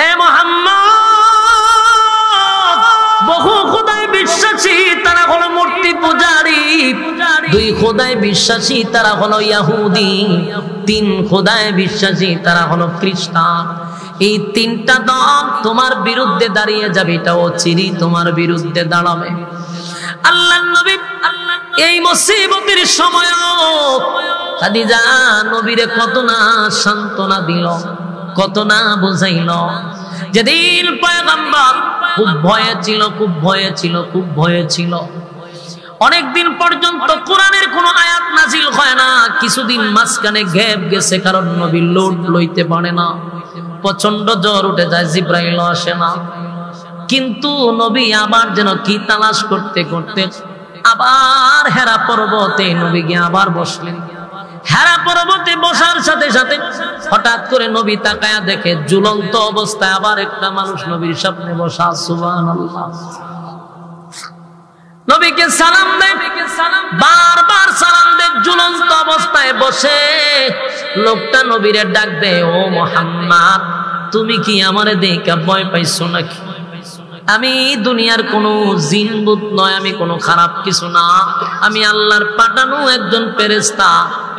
এ মুহাম্মদ, বহু খোদায় বিশ্বাসী তারা হলো মূর্তি পূজারী, দুই খোদায় বিশ্বাসী তারা হলো ইহুদি, তিন খোদায় বিশ্বাসী তারা হলো খ্রিস্টান। এই তিনটা দল তোমার বিরুদ্ধে দাঁড়িয়ে যাবে, এটাও চিরি তোমার বিরুদ্ধে দাঁড়াবে। আল্লাহর নবী এই মুসিবতের সময় খাদিজা নবীরে কত না সান্ত্বনা দিল, কত না বুঝাইল। যেদিন পয়গম্বর খুব ভয়ে ছিল, খুব ভয়ে ছিল, খুব ভয়ে ছিল, অনেকদিন পর্যন্ত কোরআনের কোন আয়াত নাজিল হয় না। কিছুদিন মাঝখানে গ্যাপ গেছে, কারণ নবী লোড লইতে পারে না, প্রচন্ড জ্বর উঠে যায়, জিব্রাইল আসে না। কিন্তু নবী আবার যেন কি তালাশ করতে করতে আবার হেরা পর্বতে নবী গিয়ে আবার বসলেন। হেরা পর্বতে বসার সাথে সাথে হঠাৎ করে নবী তাকায়া দেখে ঝুলন্ত অবস্থায় আবার একটা মানুষ নবীর সামনে বসা। সুবহানাল্লাহ। নবীকে সালাম দেয়, বারবার সালাম দেয়, ঝুলন্ত অবস্থায় বসে। লোকটা নবীরে ডাক দেয়, ও মুহাম্মদ, তুমি কি আমারে দেখে ভয় পাইছো নাকি? আমি দুনিয়ার কোনো জিনবুত নয়, আমি কোনো খারাপ কিছু না, আমি আল্লাহর পাঠানো একজন ফেরেশতা।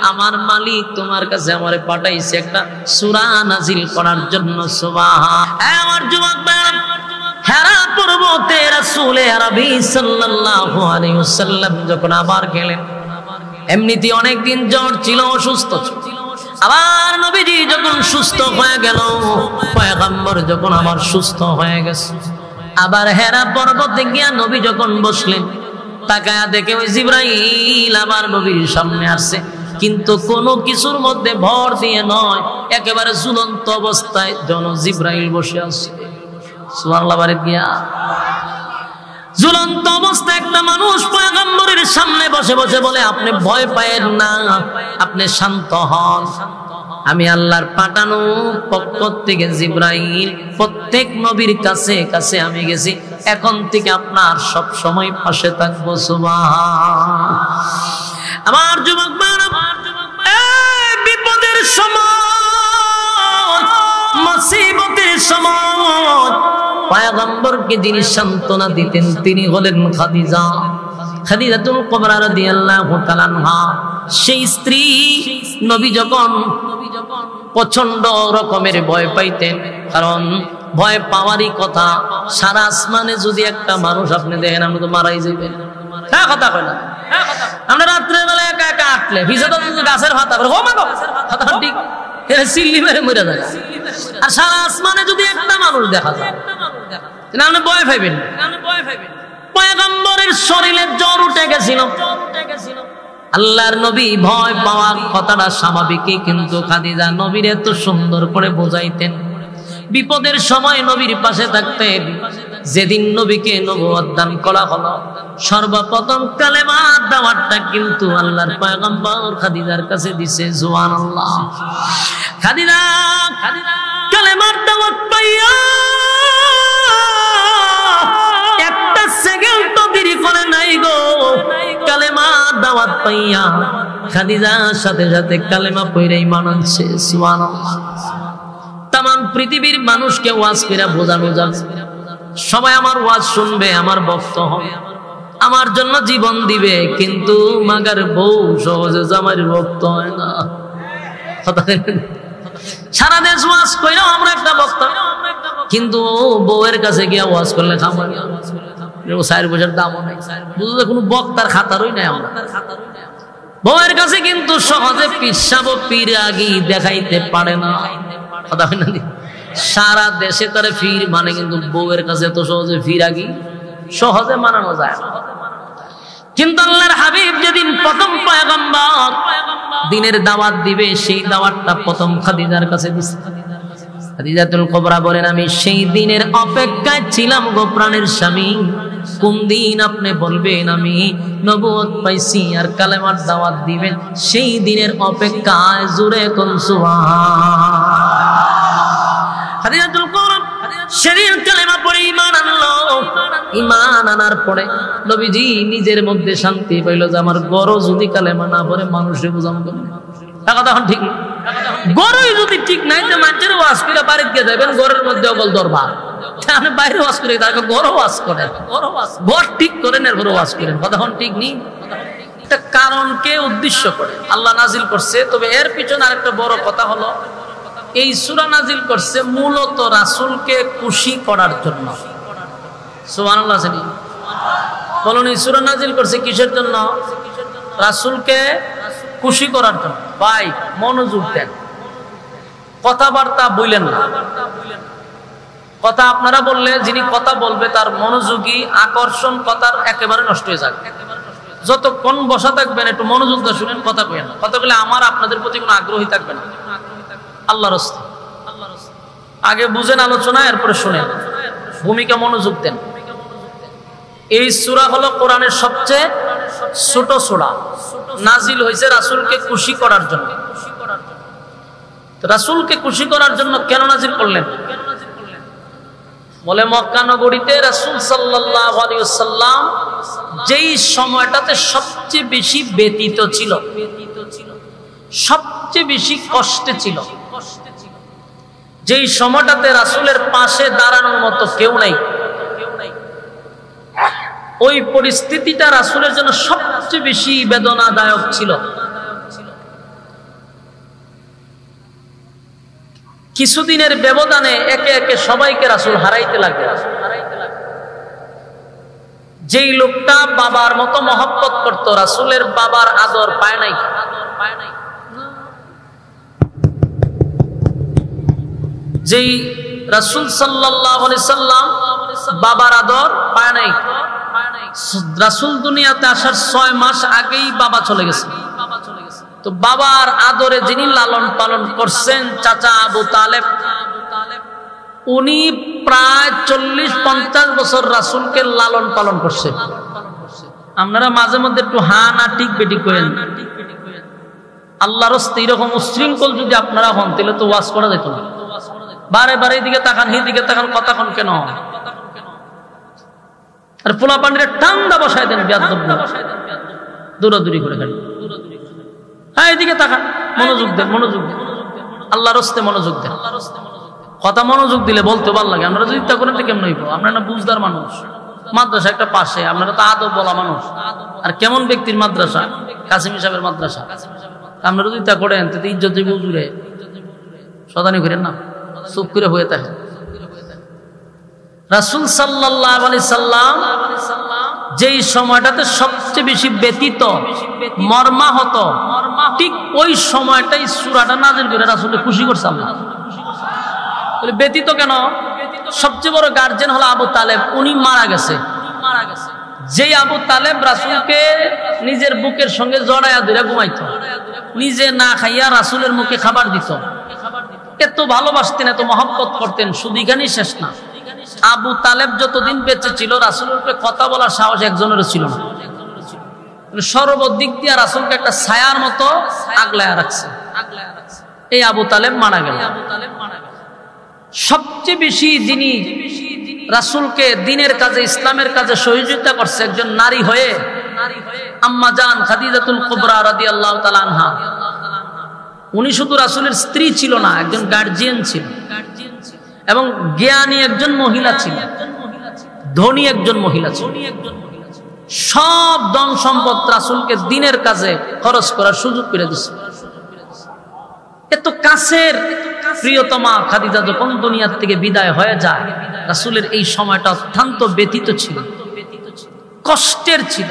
আমার মালিক তোমার কাছে আমারে পাঠাইছে একটা সূরা নাজিল করার জন্য। সুবহান। আমার যুবক ভাইরা, হেরা পর্বতে রাসূল আরবি সাল্লাল্লাহু আলাইহি ওয়াসাল্লাম যখন আবার গেলেন, এমনিতে অনেকদিন জ্বর ছিল, অসুস্থ ছিল। আবার নবীজি যখন সুস্থ হয়ে গেল, পয়গম্বর যখন আবার সুস্থ হয়ে গেছে, আবার হেরা পর্বতে গিয়া নবী যখন বসলেন, তাকায়া দেখে ওই জিবরাইল আবার নবীর সামনে আসছে, কিন্তু কোনো কিছুর মধ্যে ভর দিয়ে নয়, একেবারে ঝুলন্ত অবস্থায় জন জিবরাইল বসে আছে। সুবহানাল্লাহ। বাড়ি গিয়া ঝুলন্ত অবস্থায় একটা মানুষ পয়গম্বরের সামনে বসে বসে বলে, আপনি ভয় পায়েন না, আপনি শান্ত হন, আমি আল্লাহর পাঠানো পক্ষ থেকে জিবরাইল প্রত্যেক নবীর কাছে কাছে আমি গেছি, এখন থেকে আপনার সব সময় পাশে থাকবো। সুবহান। আমার যুবক ভাইরা, এই বিপদের সময়, মুসিবতের সময় পয়গম্বরকে যিনি সান্ত্বনা দিতেন তিনি হলেন খাদিজা, খাদিজাতুল কুবরা রাদিয়াল্লাহু তাআলা আনহা। সেই স্ত্রী নবী যখন প্রচন্ড রকমের ভয় পাইতেন, কারণ ভয় পাওয়ারই কথা। সারা আসমানে যদি একটা মানুষ আপনি দেখেন, আপনি তো মারাই যাবেন। হ্যাঁ, কথা কয় না? আমরা রাত্রে বেলা একা একা আটলে ভিসাটা গাছের ভাতা করে, ও মা গো, কথা ঠিক সিল্লি মেরে মরে যায়। আর সারা আসমানে যদি একটা মানুষ দেখা যায়, আপনি ভয় পাইবেন। পয়গম্বরের শরীরে জ্বর উঠে গেছিল। আল্লাহর নবী ভয় পাওয়ার কথাটা স্বাভাবিকই, কিন্তু খাদিজা নবীর এত সুন্দর করে বোঝাইতেন। বিপদের সময় নবীর পাশে থাকতেন। যেদিন নবীকে নবুয়ত দান করা হলো, সর্বপ্রথম কালেমার দাওয়াতটা কিন্তু আল্লাহর পয়গম্বর খাদিজার কাছে দিছে। সুবহানাল্লাহ। খাদিজা কালেমার দাওয়াত পাইয়া একটা সেকেন্ড তো দেরি করে নাই গো। কালেমার দাওয়াত পাইয়া খাদিজার সাথে সাথে কালেমা পড়ে ঈমান আনছে। সুবহানাল্লাহ। তামাম পৃথিবীর মানুষকে ওয়াজ করে বোঝানো যাবে, সবাই আমার ওয়াজ শুনবে, আমার ভক্ত হবে, আমার জন্য জীবন দিবে, কিন্তু মাগার বউ সহজে জামাইয়ের ভক্ত হয় না। সারা দেশ ওয়াজ কইরাও আমরা একটা ভক্ত, কিন্তু বউয়ের কাছে গিয়া ওয়াজ করলে খাবার চার পয়সার দামও নাই, বুঝলে কোনো বক্তার খাতারই নাই আমরা। বউয়ের কাছে কিন্তু সহজে পিসাব পিরাগি দেখাইতে পারে না। কথা হয় না? সারা দেশে তার ফির মানে, কিন্তু বউয়ের কাছে তো সহজে ফিরাগি সহজে মানানো যায় না। কিন্তু আল্লাহর হাবিব যেদিন প্রথম পয়গম্বর দ্বীনের দাওয়াত দিবে, সেই দাওয়াতটা প্রথম খাদিজার কাছে দিছে। খাদিজাতুল কুবরা বলেন, আমি সেই দিনের অপেক্ষায় ছিলাম গো প্রাণের স্বামী, কোন দিন আপনি বলবেন আমি নবুয়ত পাইছি আর কালেমার দাওয়াত দিবেন, সেই দিনের অপেক্ষায়। জোরে কোন সুবহান। খাদিজাতুল কুবরা সেদিন কালেমা পড়ে ঈমান আনলো। ঈমান আনার পরে নবীজি নিজের মধ্যে শান্তি পাইল যে আমার গরো যদি কালেমা না পড়ে মানুষে বোঝানো করবে। কথা ঠিক গরুই যদি ঠিক নাই তো মানুষের ওয়াজ করে বাড়িতে গিয়ে যাবেন, ঘরের মধ্যে অগল দরবার, আপনি বাইরে ওয়াজ করে তাকে ঘর ওয়াজ করেন, ঘর ঠিক করেন এর ঘরে ওয়াজ করেন, কথা ঠিক নেই। একটা কারণকে উদ্দেশ্য করে আল্লাহ নাজিল করছে। তবে এর পিছনে আরেকটা বড় কথা হলো, এই সূরা নাজিল করছে মূলত রাসূলকে খুশি করার জন্য। সুবহানাল্লাহ। বলুন, এই সূরা নাজিল করছে কিসের জন্য? রাসূলকে খুশি করার জন্য। ভাই মনোযোগ দেন, কথাবার্তা বললেন না। কথা আপনারা বললে যিনি কথা বলবে তার মনোযোগী আকর্ষণ কথার একেবারে নষ্ট হয়ে যাবে। যতক্ষণ বসা থাকবেন একটু মনোযোগ দিয়ে শুনেন, কথা কইেন না। কথা বলে আমার আপনাদের প্রতি কোনো আগ্রহী থাকবে না। আল্লাহর রাস্তা আগে বুঝেন আলোচনা, এরপরে শুনেন, ভূমিকা মনোযোগ দেন। এই সূরা হলো কোরআনের সবচেয়ে ছোট সূরা, নাজিল হয়েছে রাসূলকে খুশি করার জন্য। রাসূলকে খুশি করার জন্য কেন নাজিল করলেন? বলে মক্কা নগরীতে রাসূল সাল্লাল্লাহু আলাইহি ওয়াসাল্লাম যেই সময়টাতে সবচেয়ে বেশি ব্যতীত ছিল, সবচেয়ে বেশি কষ্টে ছিল, যেই সময়টাতে রাসূলের পাশে দাঁড়ানোর মতো কেউ নাই, ওই পরিস্থিতিটা রাসূলের জন্য সবচেয়ে বেশি বেদনাদায়ক ছিল। কিছুদিনের ব্যবধানে একে একে সবাইকে রাসূল হারাইতে লাগলেন। যেই লোকটা বাবার মতো মহব্বত করত, রাসূলের বাবার আদর পায় নাই। যেই রাসূল সাল্লাল্লাহু আলাইহি সাল্লাম বাবার আদর পায় নাই। রাসূল দুনিয়াতে আসার 6 মাস আগেই বাবা চলে গেছে। তো বাবার আদরে যিনি লালন পালন করছেন চাচা আবু তালেব, উনি প্রায় 40-50 বছর রাসূলকে লালন পালন করছেন। আপনারা মাঝে মধ্যে একটু হা না ঠিক বেটি করেন। আল্লাহর রাস্তায় এরকম উশৃঙ্খল যদি আপনারা হন তাহলে তো ওয়াজ করা যেত না। বারে বারে এদিকে তাকান, এদিকে তাকান, কথা কোন কেন? আর পোলা পান্ডিরা ঠান্ডা বসায় দেন, বেয়াদব দৌড়াদৌড়ি করে গাড়ি। হ্যাঁ, এদিকে তাকান, মনোযোগ দেন, মনোযোগ দেন, আল্লাহর রাস্তায় মনোযোগ দেন। কথা মনোযোগ দিলে বলতে ভালো লাগে। আমরা যদি তা করেন তো কেমন হইব? আপনারা না বুঝদার মানুষ, মাদ্রাসা একটা পাশে, আপনারা তো আদব বলা মানুষ। আর কেমন ব্যক্তির মাদ্রাসা? কাসিম সাহেবের মাদ্রাসা। আপনারা যদি তা করেন তো ইজ্জত যাবে উজুরে, সদানি করেন না, চুপ করে হয়ে থাকে। রাসূল সাল্লাল্লাহু আলাইহি সাল্লাম যেই সময়টাতে সবচেয়ে বেশি ব্যতীত, মর্মাহত, ঠিক ওই সময়টাই সূরাটা নাযিল করে রাসূলকে খুশি করছে আল্লাহ। বলে ব্যতীত কেন? সবচেয়ে বড় গার্জিয়ান হলো আবু তালেব, উনি মারা গেছে। যেই আবু তালেব রাসূলকে নিজের বুকের সঙ্গে জড়ায়া ধরে ঘুমাইতো, নিজে না খাইয়া রাসূলের মুখে খাবার দিত, এত ভালোবাসতেন, এত মহব্বত করতেন। শুধু এখানেই শেষ না, আবু তালেব যতদিন বেঁচে ছিল রাসূলের উপরে কথা বলার সাহস একজনেরও ছিল না। সর্বদিক দিয়ে রাসূলকে একটা ছায়ার মতো আগলায়া রাখছে। এই আবু তালেব মারা গেল। সবচেয়ে বেশি যিনি রাসূলকে দিনের কাজে, ইসলামের কাজে সহযোগিতা করছে একজন নারী হয়ে, আম্মা জান খাদিজাতুল কুবরা রাদিয়াল্লাহু তাআলা আনহা। উনি শুধু রাসূলের স্ত্রী ছিল না, একজন গার্জিয়ান ছিল, এবং জ্ঞানী একজন মহিলা ছিল, ধনী একজন মহিলা ছিল। সব ধন সম্পদ রাসূলকে দিনের কাজে খরচ করার সুযোগ করে দিচ্ছে। এত কাছের প্রিয়তমা খাদিজা যখন দুনিয়ার থেকে বিদায় হয়ে যায়, রাসূলের এই সময়টা অত্যন্ত ব্যতীত ছিল, কষ্টের ছিল।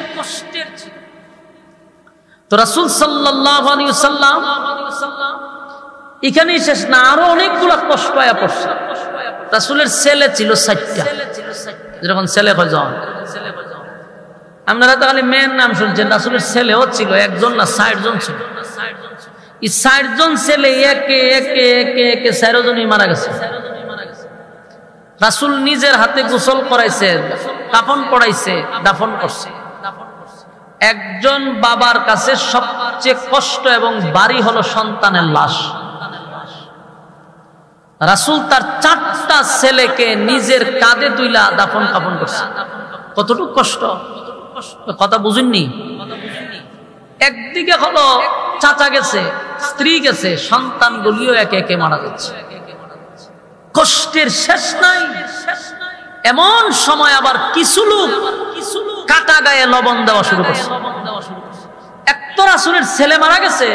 তো রাসূল সাল্লাল্লাহু আলাইহি ওয়াসাল্লাম এখানেই শেষ না, আরো অনেকগুলো কষ্ট আয়া পড়ছে। রাসূলের ছেলে ছিল 60টা, যখন ছেলে হয় যান, আপনারা তো খালি মেয়ের নাম শুনছেন, রাসূলের ছেলেও ছিল একজন না 60 জন ছিল। এই 60 জন ছেলে একে একে একে একে 4 জনই মারা গেছে। রাসূল নিজের হাতে গোসল করাইছে, কাফন পরাইছে, দাফন করছে। একজন বাবার কাছে সবচেয়ে কষ্ট এবং বাড়ি হলো সন্তানের লাশ। রাসূল তার 4টা ছেলেকে নিজের কাঁধে তুইলা দাফন কাফন করছে। কতটুকু কষ্ট, কথা বুঝেননি? একদিকে হলো চাচা গেছে, স্ত্রী গেছে, সন্তানগুলিও একে একে মারা যাচ্ছে। কষ্টের শেষ নাই। এমন সময় আবার কিছু লোক কাটা গায়ে লবণ দেওয়া শুরু করছে। এক তো রাসূলের ছেলে মারা গেছে,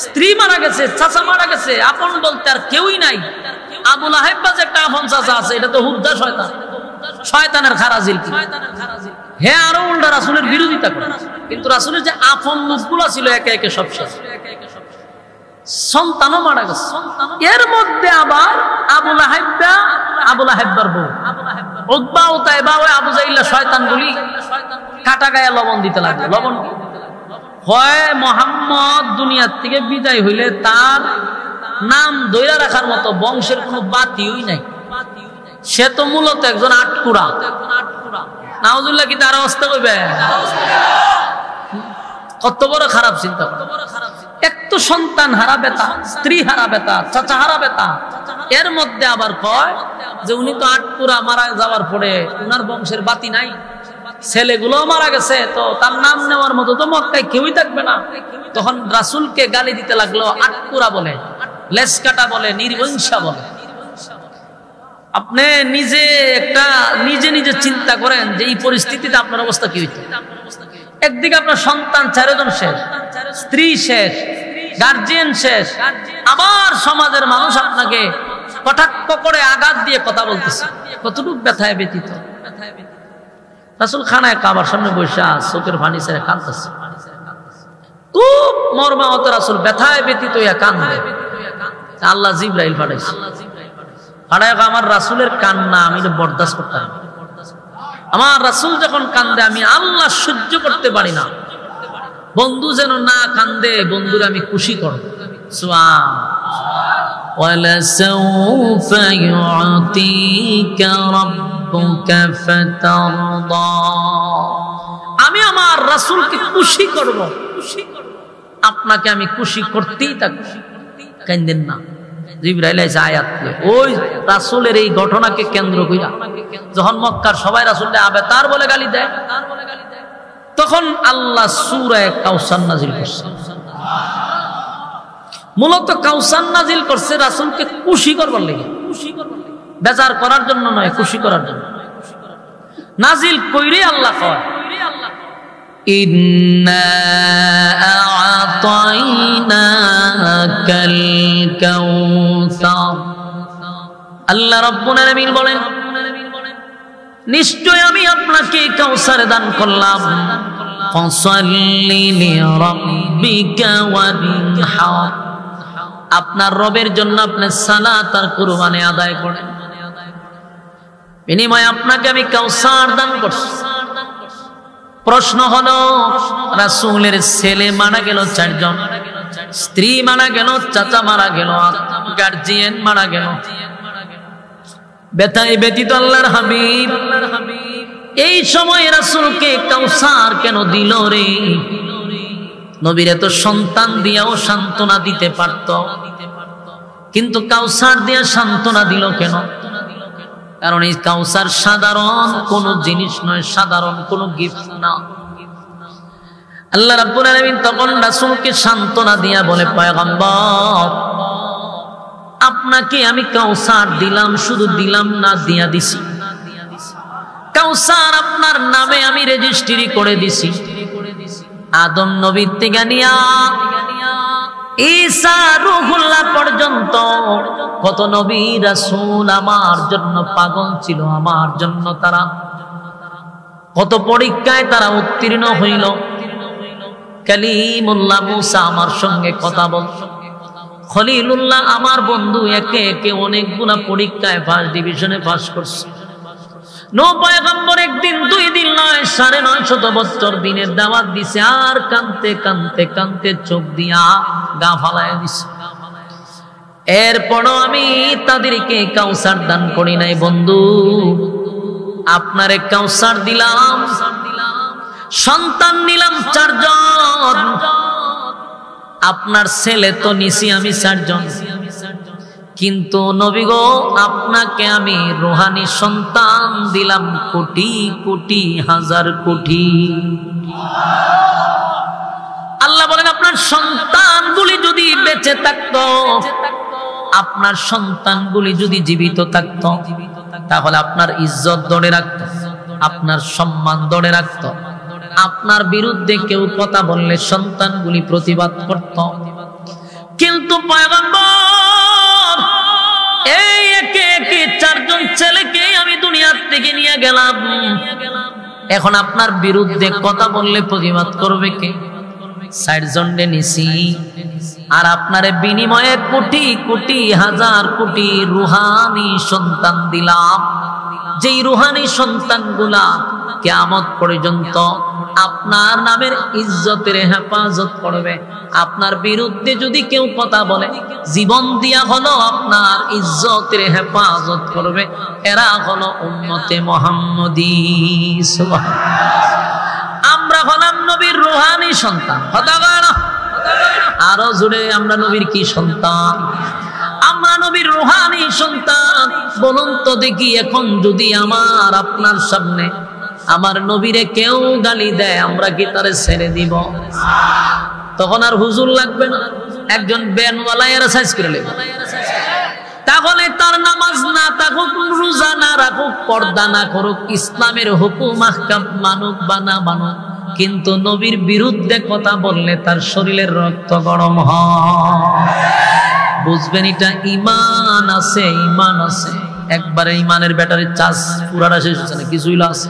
স্ত্রী মারা গেছে, চাচা মারা গেছে, আপন বলতে আর কেউই নাই। আবু লাহাব যে একটা আপন চাচা আছে, এটা তো হুদ্দা শয়তান, শয়তানের খারাজিল। হে আরো উল্টা রাসূলের বিরোধিতা করে। কিন্তু রাসূলের যে আপন লোকগুলো ছিল একে একে সব শেষ, সন্তানও মারা গেছে। এর মধ্যে আবার আবু লাহাবের বউ উতবা ও তাইবা ওই আবু জাইল্লা শয়তানগুলি কাটা গায়ে লবণ দিতে লাগলো। লবণ হয় মুহাম্মদ দুনিয়ার থেকে বিদায় হইলে তার নাম ধইরা রাখার মতো বংশের কোনো বাতিই নাই। সে তো মূলত একজন আটকুরা। নাউজুল্লাহ, কি তার অবস্থা কইবে? কত বড় খারাপ চিন্তা। এক তো সন্তান হারা বেতা, স্ত্রী হারা বেতা, চাচা হারা বেতা, এর মধ্যে আবার কয় যে উনি তো আটকুরা, মারা যাওয়ার পরে উনার বংশের বাতি নাই, ছেলেগুলো মারা গেছে, তো তার নাম নেওয়ার মতো তো মক্কায় কেউই থাকবে না। তখন রাসূলকে গালি দিতে লাগলো, আটকুরা বলে, লেসকাটা বলে, নির্বংশা বলে। আপনি নিজে নিজে চিন্তা করেন যে এই পরিস্থিতিতে আপনার অবস্থা কি হইতো। একদিকে আপনার সন্তান 4 জন শেষ, স্ত্রী শেষ, গার্জিয়ান শেষ, আবার সমাজের মানুষ আপনাকে কটাক্ষ করে আঘাত দিয়ে কথা বলতেছে। কতটুকু ব্যথায় ব্যতীত। রাসূল খানায় কাবার সামনে বসে চোখের পানি ছেড়ে কাঁদতেছে। খুব মর্মাহত রাসূল ব্যথায় ব্যতীত হইয়া কান্দে। আল্লাহ জিবরাইল পাঠাইছে। আমার রাসূলের কান্না আমি বরদাস্ত করতে পারি না। আমার রাসূল যখন কান্দে আমি আল্লাহ সহ্য করতে পারি না। বন্ধু যেন না কান্দে, বন্ধুর আমি খুশি করব। সুবহানাল্লাহ। ওয়ালাসাউফা ইউতিকা রাব্বুকা ফাতারদা। আমি আমার রাসূলকে খুশি করব, আপনাকে আমি খুশি করতেই থাকব। কান্দেন না। জিবরাইল এসে আয়াত ওই রাসূলের এই ঘটনাকে কেন্দ্র কইরা যখন মক্কার সবাই রাসূলকে আবেতার বলে গালি দেয়, তখন আল্লাহ সূরা কাউসার নাজিল করছে। মূলত কাউসার নাজিল করছে রাসূলকে খুশি করবার লাগি, বেজার করার জন্য নয়, খুশি করার জন্য নাজিল কইরে আল্লাহ কয় ইন্না আ'তাইনাকাল কাউসার। আল্লাহ রাব্বুল আলামিন বলেন, নিশ্চয় আমি আপনাকে কাউসার দান করলাম। ফাসাল্লি লিরাব্বিকা ওয়ানহার। আপনার রবের জন্য আপনি সালাত আর কুরবানি আদায় করেন। বিনিময়ে আপনাকে আমি কাউসার দান করছি। প্রশ্ন হলো, রাসূলের ছেলে মারা গেল 4 জন, স্ত্রী মারা গেল, চাচা মারা গেল, গার্জিয়ান মারা গেল, ব্যথায় ব্যতীত আল্লাহর হাবিব এই সময় রাসূলকে কাউসার কেন দিল রে? নবীর এত সন্তান দিয়াও সান্ত্বনা দিতে পারত, কিন্তু কাউসার দিয়া সান্ত্বনা দিল কেন? কারণ এই কাউসার সাধারণ কোন জিনিস নয়, সাধারণ কোন গিফট না। আল্লাহ রাব্বুল আলামিন তখন রাসূলকে সান্ত্বনা দিয়া বলে, পয়গম্বর আপনাকে আমি কাউসার দিলাম, শুধু দিলাম না, দিয়া দিছি। কাউসার আপনার নামে আমি রেজিস্ট্রি করে দিছি। আদম নবীর থেকে নিয়া ঈসা রূহুল্লাহ পর্যন্ত কত নবী রাসূল আমার জন্য পাগল ছিল, আমার জন্য তারা কত পরীক্ষায় তারা উত্তীর্ণ হইল। কালিমুল্লাহ মুসা আমার সঙ্গে কথা বলত, খলিলুল্লাহ আমার বন্ধু একে একে অনেকগুলা পরীক্ষায় ফার্স্ট ডিভিশনে পাস করছে। নূহ পয়গম্বর একদিন 2 দিন নয় 950 বছর দিনের দাওয়াত দিছে, আর কানতে কানতে কানতে চোখ দিয়া গা ফালায় দিছে। এরপরও আমি তাদেরকে কাউসার দান করি নাই। বন্ধু আপনারে কাউসার দিলাম, সন্তান নিলাম 4 জন, আপনার ছেলে তো নিছি আমি 4 জন, কিন্তু নবী গো আপনাকে আমি রূহানি সন্তান দিলাম কোটি কোটি, হাজার কোটি। আল্লাহ বলেন আপনার সন্তানগুলি যদি বেঁচে থাকতো, আপনার সন্তানগুলি যদি জীবিত থাকতো, তাহলে আপনার ইজ্জত ধরে রাখতো, আপনার সম্মান ধরে রাখতো। আপনার বিরুদ্ধে কেউ কথা বললে সন্তানগুলি প্রতিবাদ করত। কিন্তু পয়গম্বর এই একে একে 4 জন ছেলেকে আমি দুনিয়ার থেকে নিয়ে গেলাম, এখন আপনার বিরুদ্ধে কথা বললে প্রতিবাদ করবে কে? 60 জনকে নিছি, আর আপনার বিনিময়ে কোটি কোটি হাজার কোটি রুহানি সন্তান দিলাম, যেই রুহানি সন্তানগুলা কিয়ামত পর্যন্ত আপনার নামের ইজ্জতের হেফাজত করবে। আপনার বিরুদ্ধে যদি কেউ কথা বলে, জীবন দিয়া হলো আপনার ইজ্জতের হেফাজত করবে। এরা হলো উম্মতে মুহাম্মদী। আমরা হলাম নবীর রুহানি সন্তান। আরো জুড়ে আমরা নবীর কি সন্তান? আমরা নবীর রুহানি সন্তান। বলুন তো দেখি, এখন যদি আমার আপনার সামনে আমার নবীরে কেউ গালি দেয়, আমরা কি তারে ছেড়ে দিব? তখন আর হুজুর লাগবে না, একজন ব্যানওয়ালা এরা সাইজ করে নেবে। তাহলে তার নামাজ না থাকুক, রোজা না রাখুক, পর্দা না করুক, ইসলামের হুকুম আহকাম মানুক বা না মানুক, কিন্তু নবীর বিরুদ্ধে কথা বললে তার শরীরের রক্ত গরম হয়। বুঝবেন এটা ইমান আছে, ইমান আছে। একবারে ইমানের ব্যাটারি চার্জ পুরাটা শেষ হচ্ছে না, কিছুই আছে।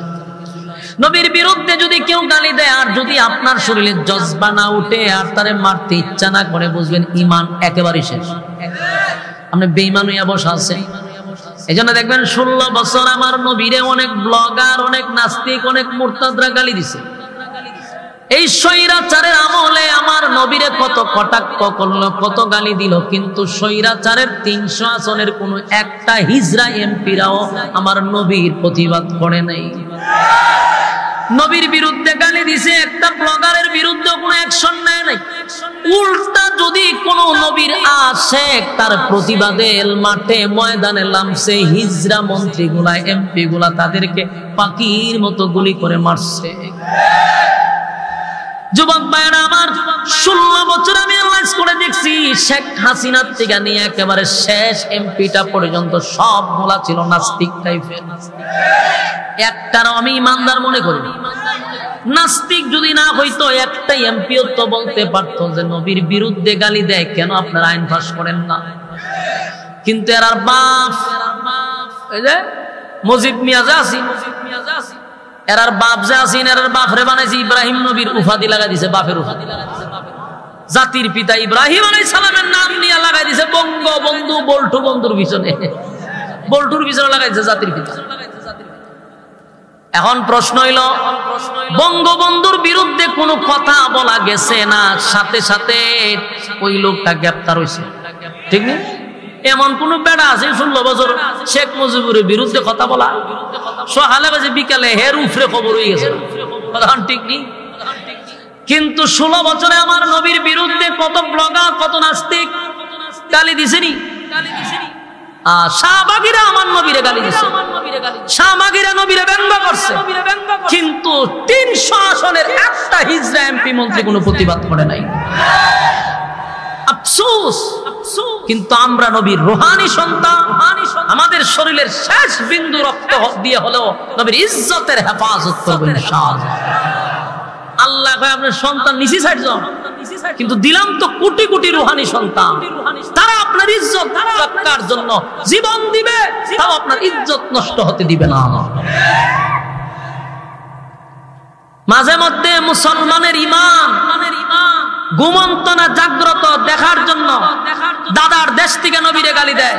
নবীর বিরুদ্ধে যদি কেউ গালি দেয়, আর যদি আপনার শরীরে জজবা না উঠে আর তারে মারতে ইচ্ছা না করে, বুঝবেন ইমান একেবারে শেষ। আপনি বেঈমান হইয়া বসে আছেন। এই জন্য দেখবেন 16 বছর আমার নবীরে অনেক ব্লগার, অনেক নাস্তিক, অনেক মুরতাদরা গালি দিছে। এই স্বৈরাচারের আমলে আমার নবীরে কত কটাক্ষ করলো, কত গালি দিল, কিন্তু স্বৈরাচারের 300 আসনের কোন একটা হিজরা এমপিরাও আমার নবীর প্রতিবাদ করে নাই। নবীর বিরুদ্ধে গালি দিছে, একটা ব্লগারের বিরুদ্ধে কোনো অ্যাকশন নেয় নাই। উল্টা যদি কোন নবীর আশেক তার প্রতিবাদে মাঠে ময়দানে নামছে, হিজরা মন্ত্রীগুলা, এমপি গুলা তাদেরকে পাখির মতো গুলি করে মারছে। যুবক ভাইরা আমার, 16 বছর আমি অ্যানালাইজ করে দেখছি, শেখ হাসিনার থেকে নিয়ে একেবারে শেষ এমপিটা পর্যন্ত সবগুলা ছিল নাস্তিক টাইপের। একটারও আমি ইমানদার মনে করি। নাস্তিক যদি না হইতো, একটা এমপিও তো বলতে পারতো যে নবীর বিরুদ্ধে গালি দেয়, কেন আপনারা আইন পাস করেন না? কিন্তু এরার বাপ, এই যে মজিদ মিয়া যাসি, এরার বাপ যে আছেন, এরার বাপ রে বানাইছে ইব্রাহিম নবীর উপাধি লাগাই দিছে, বাপের উপাধি। জাতির পিতা ইব্রাহিম আলাইহিস সালামের নাম নিয়ে লাগাই দিছে বঙ্গবন্ধু, বল্টু বন্ধুর পিছনে, বল্টুর পিছনে লাগাই দিছে জাতির পিতা। এখন প্রশ্ন হইল, বঙ্গবন্ধুর বিরুদ্ধে কোনো কথা বলা গেছে না, সাথে সাথে ওই লোকটা গ্রেফতার হয়েছে, ঠিক না? এমন কোন বেড়া আছে 16 বছর শেখ মুজিবুরের বিরুদ্ধে কথা বলা? সকালে বাজে বিকালে হের উফরে খবর হয়ে গেছে, ঠিক নেই? কিন্তু 16 বছরে আমার নবীর বিরুদ্ধে কত ব্লগার, কত নাস্তিক গালি দিছেনি। শাহবাগীরা আমার নবীরে গালি দিছে, শাহবাগীরা নবীরে ব্যঙ্গ করছে, কিন্তু 300 আসনের একটা হিজরা এমপি মন্ত্রী কোনো প্রতিবাদ করে নাই। আফসোস। কিন্তু আমরা নবীর রুহানি সন্তান, আমাদের শরীরের শেষ বিন্দু রক্ত দিয়ে হলেও নবীর ইজ্জতের হেফাজত করব ইনশাআল্লাহ। আল্লাহ কয় আপনার সন্তান নিছি 60 জন, কিন্তু দিলাম তো কোটি কোটি রুহানি সন্তান। তারা আপনার ইজ্জত রক্ষার জন্য জীবন দিবে, তাও আপনার ইজ্জত নষ্ট হতে দিবে না। মাঝে মধ্যে মুসলমানের ইমান ঘুমন্ত না জাগ্রত দেখার জন্য দাদার দেশ থেকে নবীরে গালি দেয়,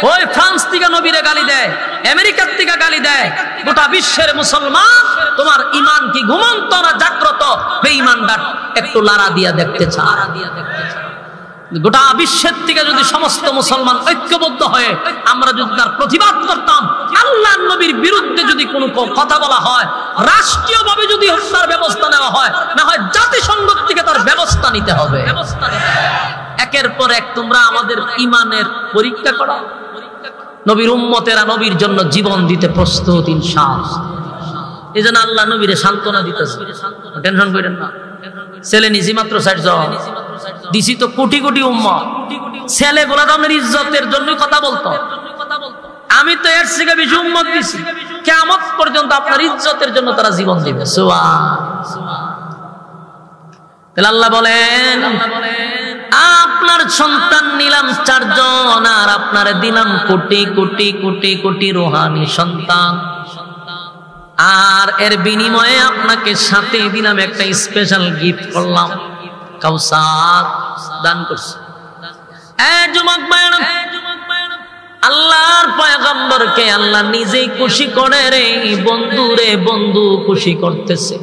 ওই ফ্রান্স থেকে নবীরে গালি দেয়, আমেরিকার থেকে গালি দেয়। গোটা বিশ্বের মুসলমান, তোমার ইমান কি ঘুমন্ত না জাগ্রত? বেঈমানদার একটু লাড়া দিয়া দেখতে চায়। গোটা বিশ্বের থেকে যদি সমস্ত মুসলমান ঐক্যবদ্ধ হয়ে আমরা যদি তার প্রতিবাদ করতাম, আল্লাহর নবীর বিরুদ্ধে যদি কোনো কথা বলা হয়, রাষ্ট্রীয়ভাবে যদি হত্যার ব্যবস্থা নেওয়া হয়, না হয় জাতিসংঘ থেকে তার ব্যবস্থা নিতে হবে। একের পর এক তোমরা আমাদের ইমানের পরীক্ষা করো। নবীর উম্মতেরা নবীর জন্য জীবন দিতে প্রস্তুত ইনশাআল্লাহ। এই জন্য আল্লাহ নবীরে সান্ত্বনা দিতেছে, টেনশন করেন না। ছেলে নিছি মাত্র 60 জন, দিছি তো কোটি কোটি উম্মত। ছেলেগুলা তো আপনার ইজ্জতের জন্যই কথা বলতো, আমি তো এর থেকে বেশি উম্মত দিছি, কিয়ামত পর্যন্ত আপনার ইজ্জতের জন্য তারা জীবন দিবে। সুবহান। তাহলে আল্লাহ বলেন আপনার সন্তান নিলাম 4 জন, আর আপনার দিলাম কোটি কোটি কোটি কোটি রূহানি সন্তান, আর এর বিনিময়ে আপনাকে সাথে দিলাম একটা স্পেশাল গিফট করলাম, কাউসার দান করছি। যুবক ভাইরা, আল্লাহর পয়গম্বরকে আল্লাহ নিজেই খুশি করে রে বন্ধু, রে বন্ধু খুশি করতেছে।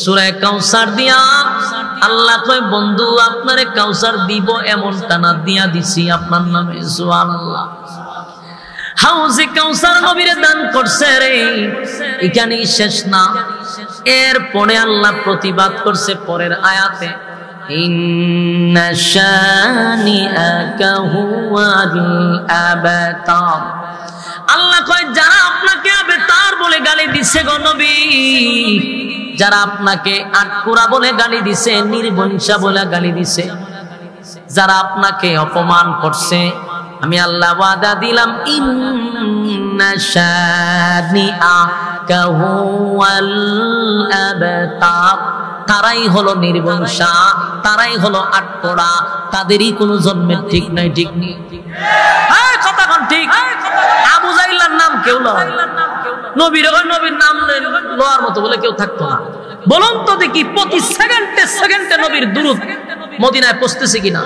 সূরা কাউসার দিয়া আল্লাহ কয় বন্ধু আপনারে কাউসার দিব এমনটা না, দিয়া দিছি আপনার নামে। সুবহানাল্লাহ। হাউজে কাউসার নবীরে দান করছে রে, এখানেই শেষ না, এরপরে আল্লাহ প্রতিবাদ করছে পরের আয়াতে, ইন্না শানিআকা হুয়াল আবতার। আল্লাহ কয় যারা আপনাকে আবতার বলে গালি দিছে গো নবী, যারা আপনাকে আটকুরা বলে গালি দিছে, নির্বংশা বলে গালি দিছে, যারা আপনাকে অপমান করছে, আমি আল্লাহ ওয়াদা দিলাম ইন্না শানিআকা হুয়াল আবতার, তারাই হলো নির্বংশা, তারাই হলো আটকোড়া, তাদেরই কোনো জন্মের ঠিক নাই। ঠিক নেই? হ্যাঁ, কথা কোন ঠিক? আবু জাহিলের নাম কেউ লয়, নবীর নাম লওয়ার মতো বলে কেউ থাকতো না। বলুন তো দেখি প্রতি সেকেন্ডে সেকেন্ডে নবীর দুরূদ মদিনায় পৌঁছতেছে কিনা?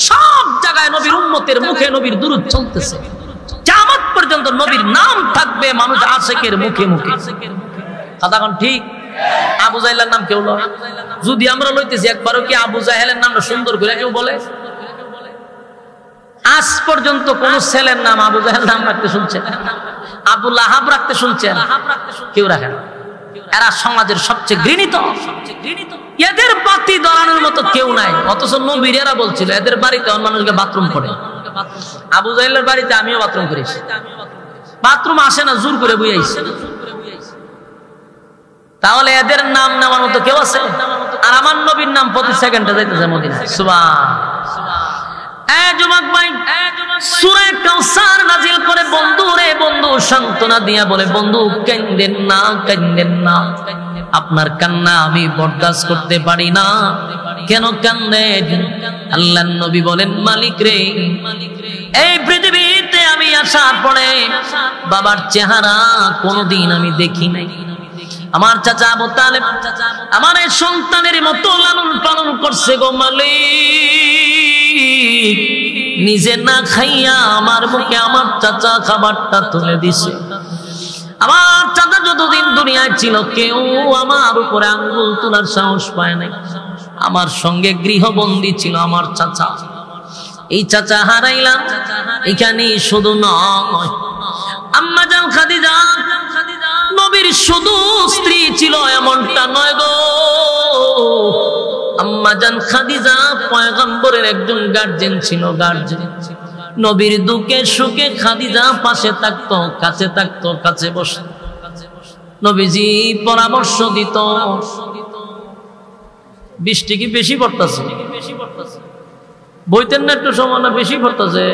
সব জায়গায় নবীর উম্মতের মুখে নবীর দুরূদ চলতেছে, কিয়ামত পর্যন্ত নবীর নাম থাকবে মানুষ আশিকের মুখে মুখে। কথা কোন ঠিক? আবু জাহেলের নাম কেউ লয়, যদি আমরা লইতেছি একবারও কি আবু জাহেলের নামটা সুন্দর করে কেউ বলে? আজ পর্যন্ত কোন ছেলের নাম আবু জাহেল নাম রাখতে শুনছেন? আবু লাহাব রাখতে শুনছেন? কেউ রাখে না। এরা সমাজের সবচেয়ে ঘৃণিত, এদের বাতি ধরানোর মতো কেউ নাই। অথচ নবীর এরা বলছিল এদের বাড়িতে মানুষকে বাথরুম করে। আবু জাহেলের বাড়িতে আমিও বাথরুম করেছি, বাথরুম আসে না, জোর করে বই আইছে। তাহলে এদের নাম নেওয়ার মতো কেউ আছে? আর আমার নবীর নাম প্রতি সেকেন্ডে যাইতেছে মদিনায়। সুবহান। যুবক ভাই, সূরা কাউসার নাজিল করে বন্ধু রে বন্ধু সান্ত্বনা দিয়া বলে বন্ধু কাঁদেন না, কাঁদেন না, আপনার কান্না আমি বরদাস্ত করতে পারি না। কেন কাঁদেন? আল্লাহর নবী বলেন মালিক রে, এই পৃথিবীতে আমি আসার পরে বাবার চেহারা কোনদিন আমি দেখি নাই। আমার চাচা আবু তালেব আমার এই সন্তানের মতো লালন পালন করছে গো মালিক। নিজে না খাইয়া আমার মুখে আমার চাচা খাবারটা তুলে দিছে। আমার চাচা যতদিন দুনিয়ায় ছিল কেউ আমার উপরে আঙ্গুল তোলার সাহস পায় নাই। আমার সঙ্গে গৃহবন্দী ছিল আমার চাচা। এই চাচা হারাইলাম এখানে শুধু নয়, আম্মা জান খাদিজা নবীর শুধু স্ত্রী ছিল এমনটা নয় গো। আম্মা জান খাদিজা পয়গম্বরের একজন গার্জেন ছিল, গার্জেন। নবীর দুঃখে সুখে খাদিজা পাশে থাকতো, কাছে থাকতো, কাছে বসতো। নবীজি পরামর্শ দিত। বৃষ্টি কি বেশি পড়তেছে? বইতেন না একটু সময় না বেশি পড়তেছে?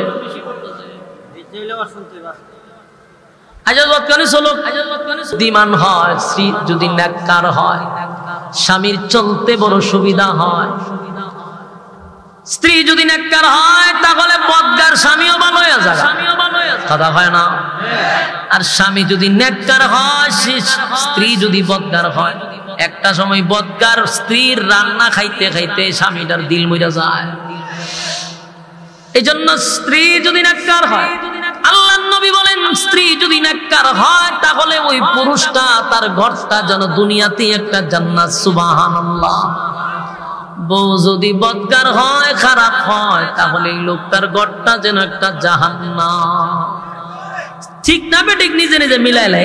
দিমান হয়, স্ত্রী যদি নেককার হয়, স্বামীর চলতে বড় সুবিধা হয়। স্ত্রী যদি নেককার হয় তাহলে বদগার স্বামীও ভালো হয়ে যায়, কথা হয় না? আর স্বামী যদি নেককার হয়, স্ত্রী যদি বদগার হয়, একটা সময় বদগার স্ত্রীর রান্না খাইতে খাইতে স্বামীটার দিল মইরা যায়। এই জন্য স্ত্রী যদি নেককার হয়, আল্লাহর নবী বলেন স্ত্রী যদি নেককার হয় তাহলে ওই পুরুষটা তার ঘরটা যেন দুনিয়াতে একটা জান্নাত। সুবহানাল্লাহ। বউ যদি বদকার হয়, খারাপ হয়, তাহলে এই লোকটার ঘরটা যেন একটা জাহান্নাম। ঠিক না বেঠিক? নিজে নিজে মিলাইলে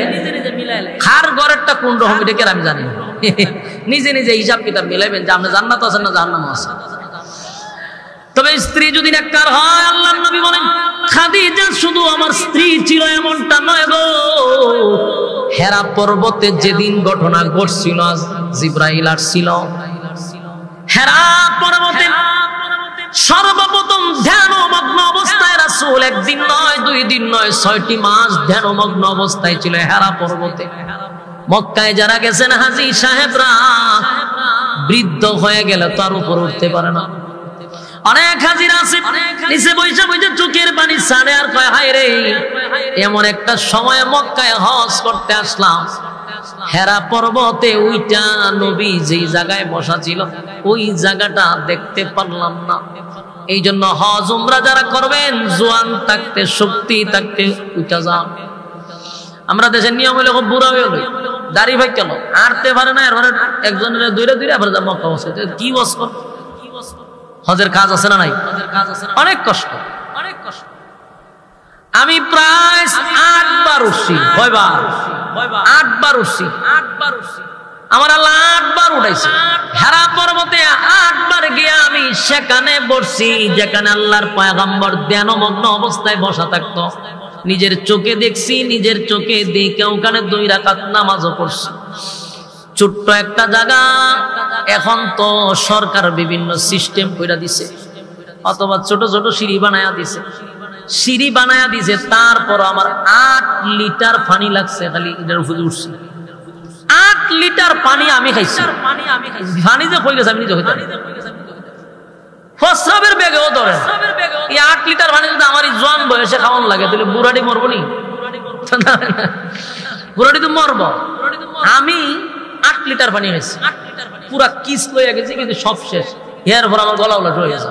খার ঘরেরটা কোন রকম এটা আমি জানি না। নিজে নিজে হিসাব কিতাব মিলাইবেন যে আপনি জান্নাত আছেন না জাহান্নাম আছে। তবে স্ত্রী যদি নেককার হয়, আল্লাহর নবী বলেন খাদিজা শুধু আমার স্ত্রী ছিল এমনটা নয় গো। হেরা পর্বতে যেদিন ঘটনা ঘটছিল, জিবরাইল আসছিল, হেরা পর্বতে সর্বপ্রথম ধ্যানমগ্ন অবস্থায় রাসূল একদিন নয়, 2 দিন নয়, 6টি মাস ধ্যানমগ্ন অবস্থায় ছিল হেরা পর্বতে। মক্কায় যারা গেছেন হাজী সাহেবরা বৃদ্ধ হয়ে গেলে তার উপর উঠতে পারে না। অনেক হাজিরা আছে নিচে বৈশা বৈশা চোখের পানি ছাড়ে আর কয় হায় রে, এমন একটা সময় মক্কায় হজ করতে আসলাম, হেরা পর্বতে ওইটা নবী যেই জায়গায় বসা ছিল ওই জায়গাটা দেখতে পারলাম না। এই জন্য হজ উমরা যারা করবেন জোয়ান থাকতে শক্তি থাকতে ওইটা যান। আমরা দেশের নিয়ম হইলে খুব বুড়া হয়ে গেল, দাড়ি ভাই কেন আড়তে পারে না, এর একজনের দূরে দূরে আবার যা মক্কা বসে কি বস কর। হজের কাজ আছে না নাই? অনেক কষ্ট, অনেক কষ্ট। আমি প্রায় 8 বার উঠছি, কয়বার? 8 বার উঠছি। আমার আল্লাহ 8 বার উঠাইছে হেরা পর্বতে। 8 বার গিয়ে আমি সেখানে বসছি যেখানে আল্লাহর পয়গম্বর ধ্যানমগ্ন অবস্থায় বসা থাকতো। নিজের চোখে দেখছি, নিজের চোখে দেখে ওখানে 2 রাকাত নামাজও পড়ছি। ছোট্ট একটা জায়গা, এখন তো সরকার বিভিন্ন সিস্টেম কইরা দিছে, অথবা ছোট ছোট সিঁড়ি বানায়া দিছে, সিঁড়ি বানায়া দিছে। তারপর আমার 8 লিটার পানি লাগছে খালি এটার উপরে উঠছি। 8 লিটার পানি আমি খাইছি। পানি যে কই গেছে আমি নিজে হইতাম প্রস্রাবের বেগেও ধরে। এই 8 লিটার পানি যদি আমার জোয়ান বয়সে খাওয়ান লাগে তাহলে বুড়াটি মরবো নি? বুড়াটি তো মরবো। আমি 8 লিটার পানি খাইছি, পুরা কিস লইয়া গেছি, কিন্তু সব শেষ। এর পর আমার গলা উল্টো হয়ে গেছে।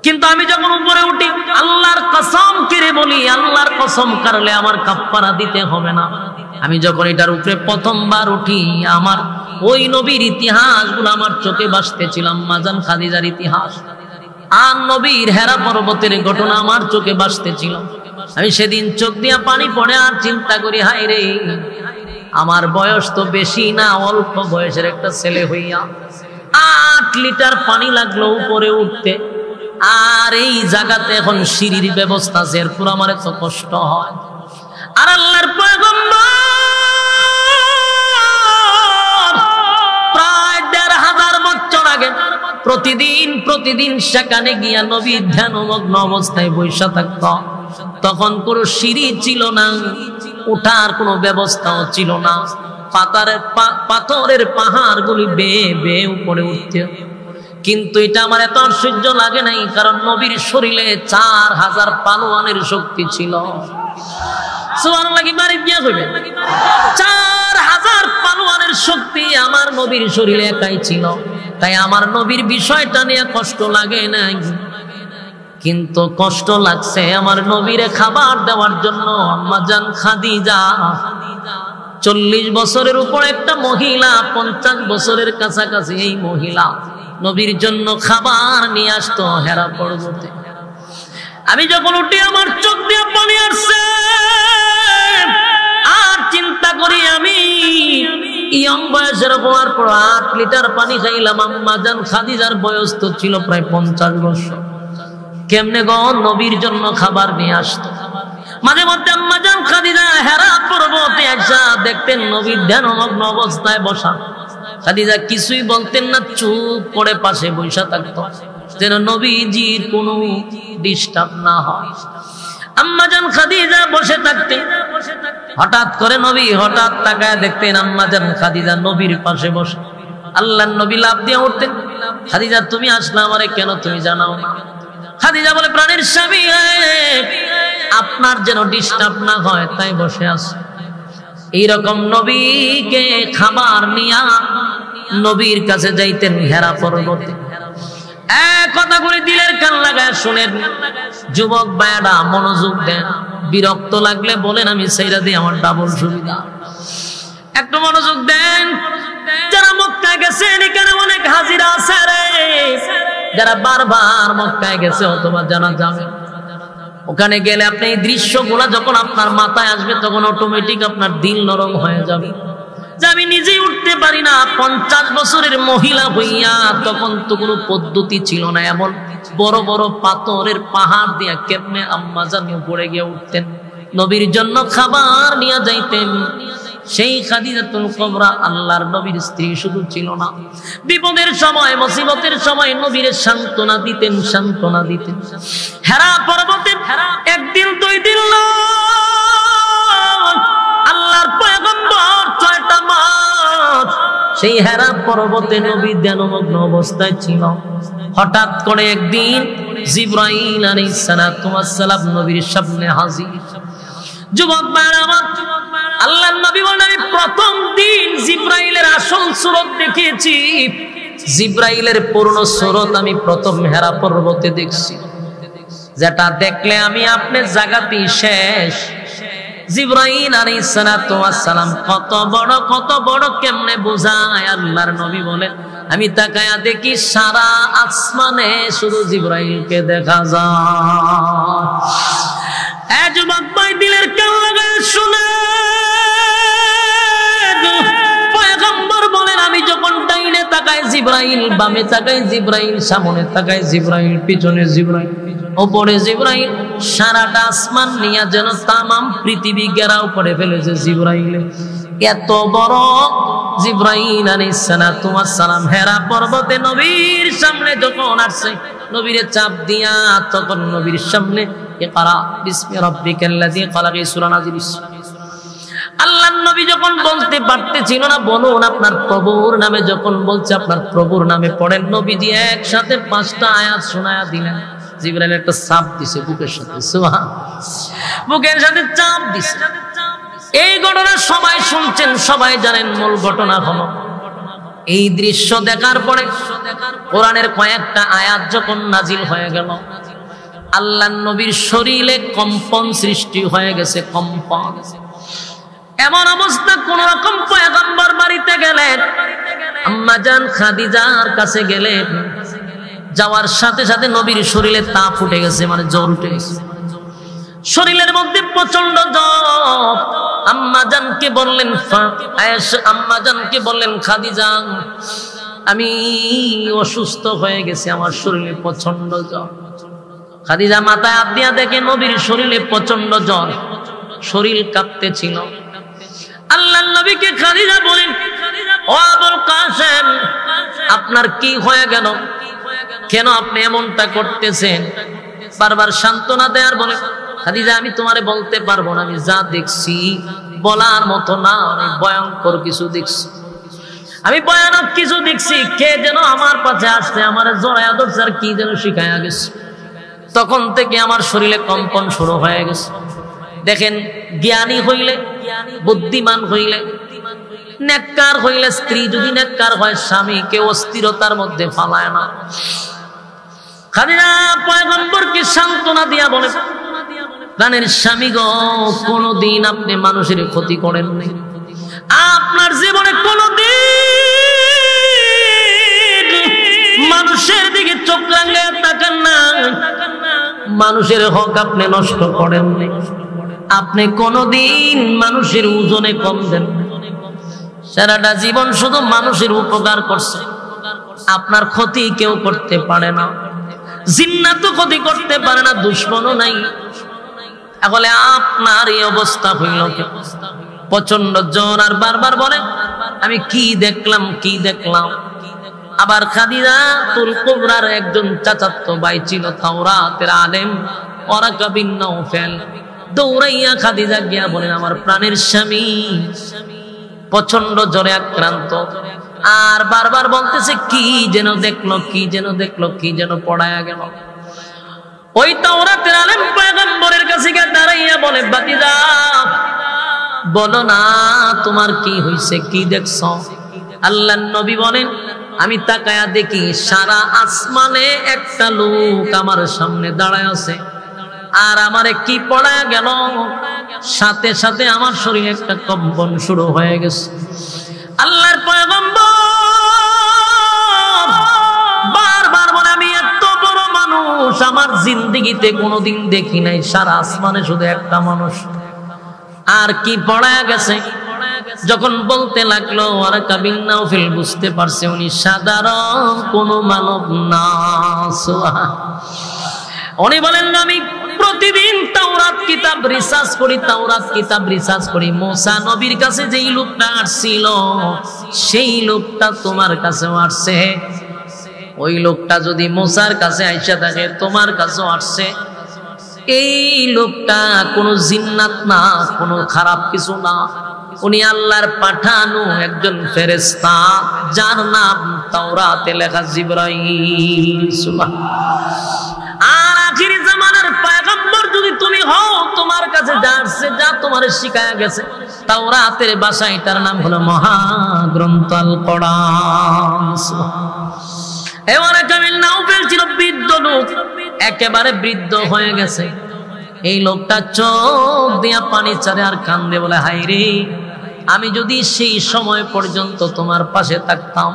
কিন্তু আমি যখন উপরে উঠি, আল্লাহর কসম করে বলি, আল্লাহর কসম করলে আমার কাফারা দিতে হবে না। আমি যখন এটার উপরে প্রথমবার উঠি, আমার ওই নবীর ইতিহাসগুলো আমার চোখে ভাসতেছিলাম, মাজান খাদিজার ইতিহাস আর নবীর হেরা পর্বতের ঘটনা আমার চোখে ভাসতেছিল। আমি সেদিন চোখ দিয়া পানি পড়ে আর চিন্তা করি, হায় রে, আমার বয়স তো বেশি না, অল্প বয়সের একটা ছেলে হইয়া 8 লিটার পানি লাগলো উপরে উঠতে। আর এই জায়গাতে এখন সিঁড়ির ব্যবস্থা আছে, এরপর আমার এত কষ্ট হয়। আর আল্লাহর পয়গম্বর প্রায় 1500 বছর আগে প্রতিদিন সেখানে গিয়া নবী ধ্যানমগ্ন অবস্থায় বসে থাকত। তখন কোনো সিঁড়ি ছিল না, ওঠার কোনো ব্যবস্থাও ছিল না। পাথরের পাহাড়গুলি বেয়ে বেয়ে উপরে উঠতে। কিন্তু এটা আমার এত আশ্চর্য লাগে নাই, কারণ নবীর শরীরে 4000 পালোয়ানের শক্তি ছিল। সুবহানাল্লাহ, কি বাড়ি দিয়া কইবেন? 4000 পালোয়ানের শক্তি আমার নবীর শরীরে একাই ছিল। তাই আমার নবীর বিষয়টা নিয়ে কষ্ট লাগে নাই, কিন্তু কষ্ট লাগছে আমার নবীরে খাবার দেওয়ার জন্য। আম্মা জান খাদিজা 40 বছরের উপর একটা মহিলা, 50 বছরের কাছাকাছি এই মহিলা নবীর জন্য খাবার নিয়ে আসতো হেরা পর্বতে। আমি যখন উঠি আমার চোখ দিয়ে পানি আসছে, আর চিন্তা করি আমি ইয়ং বয়সের হওয়ার পর 8 লিটার পানি খাইলাম। আম্মা জান খাদিজার বয়স তো ছিল প্রায় 50 বছর। কেমনে গো নবীর জন্য খাবার নিয়ে আসতো? মাঝে মধ্যে আম্মা জান খাদিজা হেরা পর্বতে এসে দেখতেন নবীর ধ্যানমগ্ন অবস্থায় বসা। খাদিজা কিছুই বলতেন না, চুপ করে পাশে বসে থাকতো যেন নবীজির কোনো ডিস্টার্ব না হয়। আম্মা জান খাদিজা বসে থাকতেন, হঠাৎ করে নবী হঠাৎ তাকায় দেখতেন আম্মা জান খাদিজা নবীর পাশে বসে। আল্লাহর নবী লাফ দিয়ে উঠতেন, খাদিজা তুমি আসলে আমারে কেন তুমি জানাও না? খাদিজা বলে, প্রাণের স্বামী, আপনার যেন ডিস্টার্ব না হয় তাই বসে আছে। এইরকম নবীকে খাবার নিয়া নবীর কাছে যাইতেন হেরা পর্বতে। কথা করে দিলের কান লাগায় শুনেন, যুবক ভাইরা মনোযোগ দেন, বিরক্ত লাগলে বলেন আমি সেইরা দিই, আমার ডাবল সুবিধা। একটু মনোযোগ দেন। যারা মক্কায় গেছেন এখানে অনেক হাজিরা আছে রে, যারা বারবার মক্কায় গেছে অথবা জানা যাবে, ওখানে গেলে আপনি এই দৃশ্যগুলো যখন আপনার মাথায় আসবে তখন অটোমেটিক আপনার দিল নরম হয়ে যাবে। যে আমি নিজেই উঠতে পারি না, 50 বছরের মহিলা হইয়া, তখন তো কোনো পদ্ধতি ছিল না, এমন বড় বড় পাথরের পাহাড় দিয়া কেমনে আম্মা জান উপরে গিয়ে উঠতেন, নবীর জন্য খাবার নিয়ে যাইতেন। সেই খাদিজাতুল কুবরা আল্লাহর নবীর স্ত্রী শুধু ছিল না, বিপদের সময় মুসিবতের সময় নবীর সান্ত্বনা দিতেন। হেরা পর্বতে একদিন 2 দিন আল্লাহর পয়গম্বর 6টা মাস সেই হেরা পর্বতে নবী ধ্যানমগ্ন অবস্থায় ছিল। হঠাৎ করে একদিন জিবরাইল আলাইহিস সালাতু ওয়াস সালাম নবীর সামনে হাজির। যুবক ভাইরা আমার, আল্লাহর নবী বলেন আমি প্রথম দিন জিবরাইলের আসল সুরত দেখেছি। জিবরাইলের পূর্ণ সুরত আমি প্রথম হেরা পর্বতে দেখছি, যেটা দেখলে আমি আপনার জাগাতেই শেষ। জিবরাইল আলাইহিস সালাতু ওয়াস সালাম কত বড় কেমনে বোঝায় আল্লাহর নবী বলেন আমি তাকায়া দেখি সারা আসমানে শুধু জিবরাইলকে দেখা যায়। যুবক ভাই দিলের কান লাগায় শুনে, পয়গম্বর বলেন আমি যখন ডাইনে তাকাই জিবরাইল, বামে তাকাই জিবরাইল, সামনে তাকাই জিবরাইল, পিছনে জিবরাইল, উপরে জিবরাইল, সারাটা আসমান নিয়ে যেন তামাম পৃথিবী ঘেরাও করে ফেলেছে জিবরাইলে। এত বড় জিবরাইল আলাইহিস সালাতু ওয়াস সালাম হেরা পর্বতে নবীর সামনে যখন আসছে, নবীরে চাপ দিয়া তখন নবীর সামনে ইকরা বিসমি রাব্বিকাল্লাযী খালাক সূরা নাযিল। আল্লাহর নবী যখন বলতে পারতেছিল না, বলুন আপনার প্রভুর নামে, যখন বলছে আপনার প্রভুর নামে পড়েন, নবীজি একসাথে 5টা আয়াত শোনায়া দিলেন। জিবরাইল একটা চাপ দিছে বুকের সাথে, বুকের সাথে চাপ দিছে। এই ঘটনা সবাই শুনছেন, সবাই জানেন। মূল ঘটনা হলো এই দৃশ্য দেখার পরে কোরআনের কয়েকটা আয়াত যখন নাজিল হয়ে গেল, আল্লাহর নবীর শরীরে কম্পন সৃষ্টি হয়ে গেছে, কম্পন। এমন অবস্থা কোন রকম পয়গম্বর বাড়িতে গেলেন, আম্মা জান খাদিজার কাছে গেলেন, যাওয়ার সাথে সাথে নবীর শরীরে তাপ উঠে গেছে, মানে জ্বর উঠে গেছে, শরীরের মধ্যে প্রচন্ড জ্বর। আম্মা জানকে বললেন খাদিজা আমি অসুস্থ হয়ে গেছি, আমার শরীরে প্রচন্ড জ্বর। খাদিজা মাথায় হাত দিয়া দেখে নবীর শরীরে প্রচন্ড জ্বর, শরীর কাঁপতেছিল। আল্লাহর নবীকে খাদিজা বলেন ও আবুল কাসেম আপনার কি হয়ে গেল, কেন আপনি এমনটা করতেছেন? বারবার সান্ত্বনা দেয়ার বলে খাদিজা আমি তোমারে বলতে পারবো না, আমি যা দেখছি বলার মতো না, আমি ভয়ঙ্কর কিছু দেখছি, আমি ভয়ানক কিছু দেখছি। কে যেন আমার পাশে আসছে, আমার জড়ায়া ধরছে আর কি যেন শিখায়া গেছে। তখন থেকে আমার শরীরে কম্পন শুরু হয়ে গেছে। দেখেন, জ্ঞানী হইলে, বুদ্ধিমান হইলে, নেককার হইলে, স্ত্রী যদি নেককার হয় স্বামীকে অস্থিরতার মধ্যে ফালায় না। খাদিজা পয়গম্বরকে সান্ত্বনা দিয়া বলে প্রাণের স্বামী গো, কোনদিন আপনি মানুষের ক্ষতি করেননি, আপনার জীবনে কোনদিন মানুষের দিকে চোখ রাঙায় তাকান না, মানুষের হক আপনি নষ্ট করেননি, আপনি কোনদিন মানুষের ওজনে কম দেন, সারাটা জীবন শুধু মানুষের উপকার করছে, আপনার ক্ষতি কেউ করতে পারে না, জিন্নাত ক্ষতি করতে পারে না, দুশমনও নাই। তাহলে আপনার এই অবস্থা হইল কেন? প্রচন্ড জ্বর আর বারবার বলে আমি কি দেখলাম, কি দেখলাম। আবার খাদিজাতুল কুবরার একজন চাচাতো ভাই ছিল তাওরাতের আলেম ওয়ারাকা বিন নাওফাল, দৌড়াইয়া খাদিজা গিয়া বলেন আমার প্রাণের স্বামী প্রচন্ড জ্বরে আক্রান্ত, আর বারবার বলতেছে কি যেন দেখলো, কি যেন দেখলো, কি যেন পড়ায়া গেল। ওই তাওরাতের আলেম পয়গম্বরের কাছে গিয়ে দাঁড়াইয়া বলে ভাতিজা বলো না তোমার কি হইছে, কি দেখছো? আল্লাহর নবী বলেন আমি তাকায়া দেখি সারা আসমানে একটা লোক আমার সামনে দাঁড়ায় আছে, আর আমারে কি পড়ায়া গেল, সাথে সাথে আমার শরীরে একটা কম্পন শুরু হয়ে গেছে। আল্লাহর পয়গম্বর বারবার বলে আমি এত বড় মানুষ আমার জিন্দেগিতে কোনোদিন দেখি নাই, সারা আসমানে শুধু একটা মানুষ, আর কি পড়ায়া গেছে। যখন বলতে লাগলো ওয়ারাকা বিন নাওফাল বুঝতে পারছে উনি সাধারণ কোনো মানব না। উনি বলেন আমি প্রতিদিন তাওরাত কিতাব রিসার্চ করি মুসা নবীর কাছে যেই লোকটা আসছিল সেই লোকটা তোমার কাছেও আসছে, ওই লোকটা যদি মুসার কাছে আইসা থাকে তোমার কাছেও আসছে। এই লোকটা কোনো জিন্নাত না, কোনো খারাপ কিছু না, উনি আল্লাহর পাঠানো একজন ফেরেশতা, যার নাম তাওরাতে লেখা জিবরাইল। আর আখির জামানার পয়গম্বর যদি তুমি হও, তোমার কাছে যাচ্ছে যা তোমার শিখায়া গেছে তাওরাতের ভাষায়, তার নাম হলো মহাগ্রন্থ আল কোরআন। এবারে কামিল নাওফেল ছিল বৃদ্ধ লোক, একেবারে বৃদ্ধ হয়ে গেছে। এই লোকটা চোখ দিয়া পানি ছাড়ে আর কান্দে, বলে হায় রে, আমি যদি সেই সময় পর্যন্ত তোমার পাশে থাকতাম,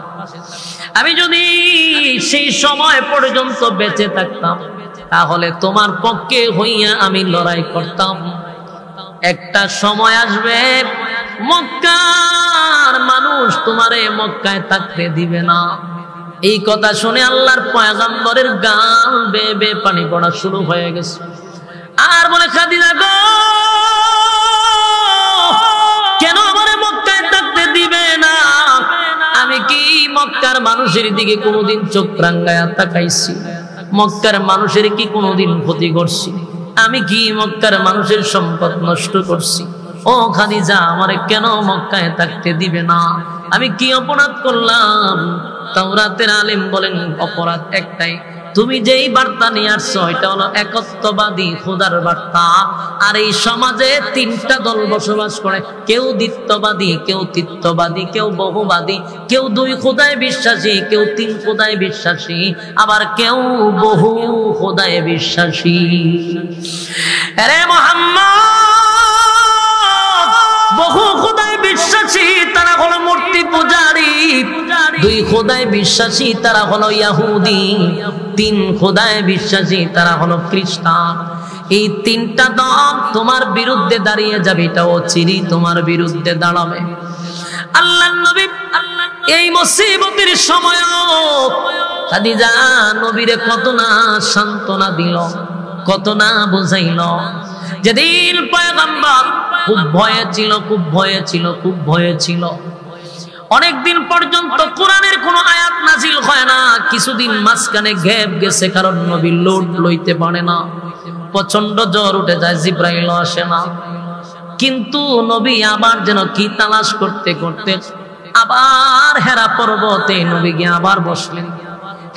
আমি যদি সেই সময় পর্যন্ত বেঁচে থাকতাম, তাহলে তোমার পক্ষে হইয়া আমি লড়াই করতাম। একটা সময় আসবে মক্কার মানুষ তোমারে মক্কায় থাকতে দিবে না। এই কথা শুনে আল্লাহর পয়গম্বরের গাল বেয়ে বেয়ে পানি পড়া শুরু হয়ে গেছে। আর বলে খাদিজা গো, কেন আমারে মক্কায় থাকতে দিবে না? আমি কি মক্কার মানুষের দিকে কোনোদিন চোখ রাঙ্গায়া তাকাইছি? মক্কার মানুষের কি কোনোদিন ক্ষতি করছি? আমি কি মক্কার মানুষের সম্পদ নষ্ট করছি? ও খাদিজা, আমারে কেন মক্কায় থাকতে দিবে না? আমি কি অপরাধ করলাম? তাওরাতের আলেম বলেন অপরাধ একটাই, তুমি যেই বার্তা নিয়ে আসছো এটা হলো একত্ববাদী খোদার বার্তা। আর এই সমাজে তিনটা দল বসবাস করে, কেউ দ্বিত্ববাদী, কেউ তৃত্ববাদী, কেউ বহুবাদী, কেউ দুই খোদায় বিশ্বাসী, কেউ তিন খোদায় বিশ্বাসী, আবার কেউ বহু খোদায় বিশ্বাসী। আরে মুহাম্মদ, বহু খোদায় বিশ্বাসী তারা হলো মূর্তি পূজারী, দুই খোদায় বিশ্বাসী তারা হলো ইহুদি, তিন খোদায় বিশ্বাসী তারা হলো খ্রিস্টান। এই তিনটা দল তোমার বিরুদ্ধে দাঁড়িয়ে যাবে, এটাও চিরি তোমার বিরুদ্ধে দাঁড়াবে। আল্লাহর নবী এই মুসিবতের সময় খাদিজা নবীরে কত না সান্ত্বনা দিল, কত না বুঝাইল। যেদিন পয়গম্বর খুব ভয়ে ছিল, খুব ভয়ে ছিল, খুব ভয়ে ছিল, অনেকদিন পর্যন্ত কোরআনের কোন আয়াত নাজিল হয় না। কিছুদিন মাঝখানে গ্যাপ গেছে, কারণ নবী লোড লইতে পারে না, প্রচন্ড জ্বর উঠে যায়, জিব্রাইল আসে না। কিন্তু নবী আবার যেন কি তালাশ করতে করতে আবার হেরা পর্বতে নবী গিয়ে আবার বসলেন।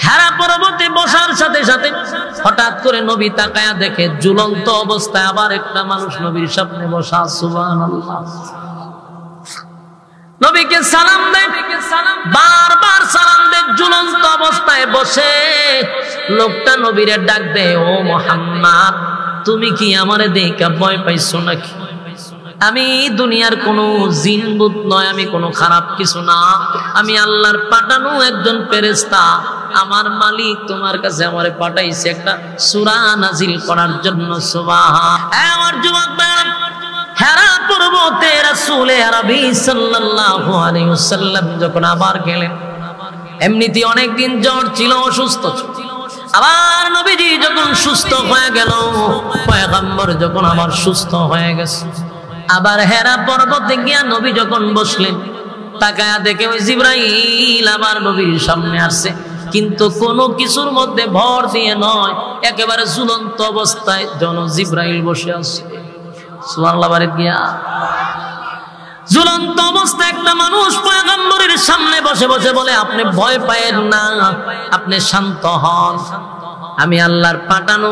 হেরা পর্বতে বসার সাথে সাথে হঠাৎ করে নবী তাকায়া দেখে ঝুলন্ত অবস্থায় আবার একটা মানুষ নবীর সামনে বসা। সুবহানাল্লাহ। নবীকে সালাম দেয়, বারবার সালাম দেয়, ঝুলন্ত অবস্থায় বসে। লোকটা নবীরে ডাক দেয়, ও মুহাম্মদ, তুমি কি আমারে দেখে ভয় পাইছো নাকি? আমি দুনিয়ার কোনো জিনবুত নয়, আমি কোনো খারাপ কিছু না, আমি আল্লাহর পাঠানো একজন ফেরেশতা। আমার মালিক তোমার কাছে আমারে পাঠাইছে একটা সূরা নাজিল করার জন্য। সুবহান। আমার যুবক ভাইরা, হেরা পর্বতে রাসূল আরবি সাল্লাল্লাহু আলাইহি ওয়াসাল্লাম যখন আবার গেলেন, এমনিতে অনেকদিন জ্বর ছিল, অসুস্থ ছিল। আবার নবীজি যখন সুস্থ হয়ে গেল, পয়গম্বর যখন আবার সুস্থ হয়ে গেছে, আবার হেরা পর্বতে গিয়া নবী যখন বসলেন, তাকায়া দেখে ওই জিবরাইল আবার নবীর সামনে আসছে, কিন্তু কোনো কিছুর মধ্যে ভর দিয়ে নয়, একেবারে ঝুলন্ত অবস্থায় জন জিবরাইল বসে আছে। সুবহানাল্লাহ। বাড়ি গিয়া ঝুলন্ত অবস্থায় একটা মানুষ পয়গম্বরের সামনে বসে বসে বলে, আপনি ভয় পায়েন না, আপনি শান্ত হন, আমি আল্লাহর পাঠানো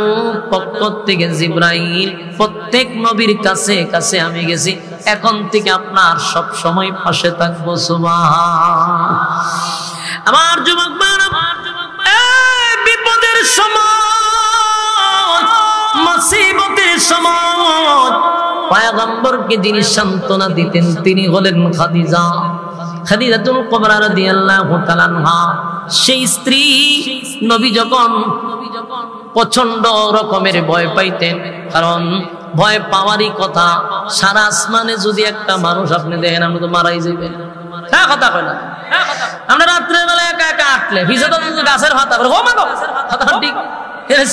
পক্ষ থেকে জিবরাইল প্রত্যেক নবীর কাছে কাছে আমি গেছি, এখন থেকে আপনার সব সময় পাশে থাকবো। সুবহান। আমার যুবক ভাইরা, বিপদের সময়, মুসিবতের সময় পয়গম্বরকে যিনি সান্ত্বনা দিতেন তিনি হলেন খাদিজা, খাদিজাতুল কুবরা রাদিয়াল্লাহু তাআলা আনহা। সেই স্ত্রী নবী যখন প্রচন্ড রকমের ভয় পাইতেন, কারণ ভয় পাওয়ারই কথা, সারা আসমানে যদি একটা মানুষ আপনি দেখেন, আপনি তো মারাই যাবেন। হ্যাঁ, কথা কয় না? আমরা রাত্রে বেলা একা একা আটলে ভিজে তো গাছের ভাতা করে, ও মা গো, কথা ঠিক,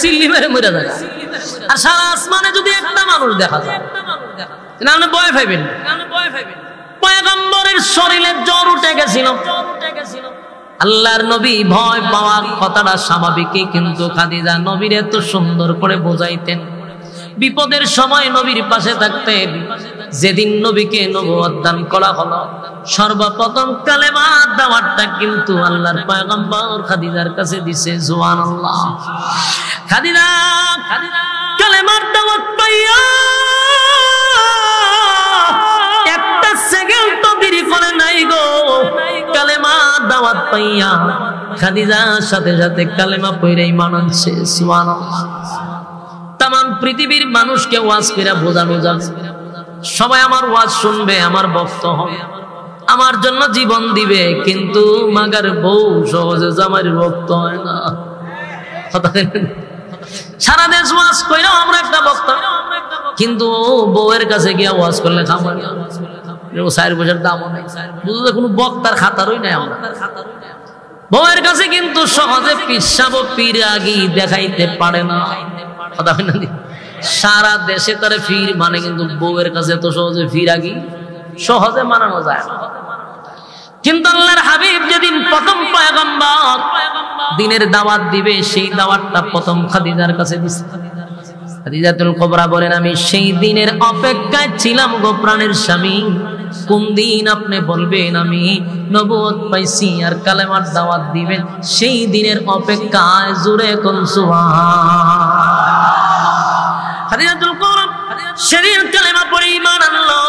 সিল্লি মেরে মরে যায়। আর সারা আসমানে যদি একটা মানুষ দেখা যায় না, আপনি ভয় পাইবেন। পয়গম্বরের শরীরে জ্বর উঠে গেছিল। আল্লাহর নবী ভয় পাওয়া কথাটা স্বাভাবিকই, কিন্তু খাদিজা নবীর এত সুন্দর করে বোঝাইতেন। বিপদের সময় নবীর পাশে থাকতেন। যেদিন নবীকে নবুয়ত দান করা হলো, সর্বপ্রথম কালেমার দাওয়াতটা কিন্তু আল্লাহর পয়গম্বর খাদিজার কাছে দিছে। সুবহানাল্লাহ। খাদিজা কালেমার দাওয়াত পাইয়া একটা সেকেন্ড তো দেরি করে নাই গো। কালেমার দাওয়াত পাইয়া খাদিজার সাথে সাথে কালেমা পড়ে ঈমান আনছে। সুবহানাল্লাহ। তামাম পৃথিবীর মানুষকে ওয়াজ করে বোঝানো যাবে, সবাই আমার ওয়াজ শুনবে, আমার ভক্ত হবে, আমার জন্য জীবন দিবে, কিন্তু মাগার বউ সহজে জামাইয়ের ভক্ত হয় না। সারা দেশ ওয়াজ কইরাও আমরা একটা ভক্ত, কিন্তু বউয়ের কাছে গিয়া ওয়াজ করলে খামার চার বছর দামও নাই, বুঝলে কোনো বক্তার খাতারই নাই। আমরা বউয়ের কাছে কিন্তু সহজে পিসাব পিরাগি দেখাইতে পারে না। সারা দেশে তারা ফির মানে, কিন্তু বউয়ের কাছে তো সহজে ফিরাগি সহজে মানানো যায় না। কিন্তু আল্লাহর হাবিব যেদিন প্রথম পয়গম্বর দিনের দাওয়াত দিবে, সেই দাওয়াতটা প্রথম খাদিজার কাছে দিছে। খাদিজাতুল কুবরা বলেন, আমি সেই দিনের অপেক্ষায় ছিলাম গো প্রাণের স্বামী, কোন দিন আপনি বলবেন আমি নবুয়ত পাইছি আর কালেমার দাওয়াত দিবেন, সেই দিনের অপেক্ষায়। জোরে কোন সুবহান। খাদিজাতুল কুবরা সেদিন কালেমা পড়ে ঈমান আনলো।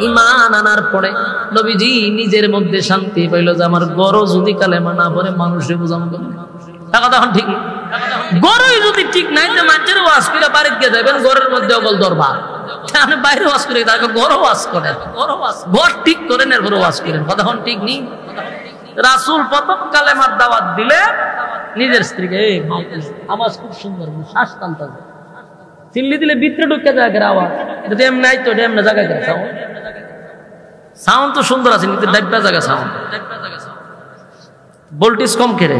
ঈমান আনার পরে নবীজি নিজের মধ্যে শান্তি পাইল যে আমার গরো যদি কালেমা না পড়ে মানুষে বুঝাম কেমন। তখন ঠিক গরই যদি ঠিক নাই তো মানুষের ওয়াজ করে বাড়িতে গিয়ে যাবেন, ঘরের মধ্যে অকল দরবার, আপনি বাইরে ওয়াজ করে তাকে গরো ওয়াজ করেন, ঘর ঠিক করেন, এরপরে ওয়াজ করেন। কতক্ষণ ঠিক নেই। রাসূল প্রথম কালেমার দাওয়াত দিলে নিজের স্ত্রীকে আওয়াজ খুব সুন্দর, শ্বাস টানতে চিল্লি দিলে ভিতরে ঢুকে যায় আওয়াজ, যদি এম নাই তো এমন জায়গায় গেলে সাউন্ড তো সুন্দর আছে, কিন্তু ডাইবা জায়গা সাউন্ড ভোল্টেজ কম কেড়ে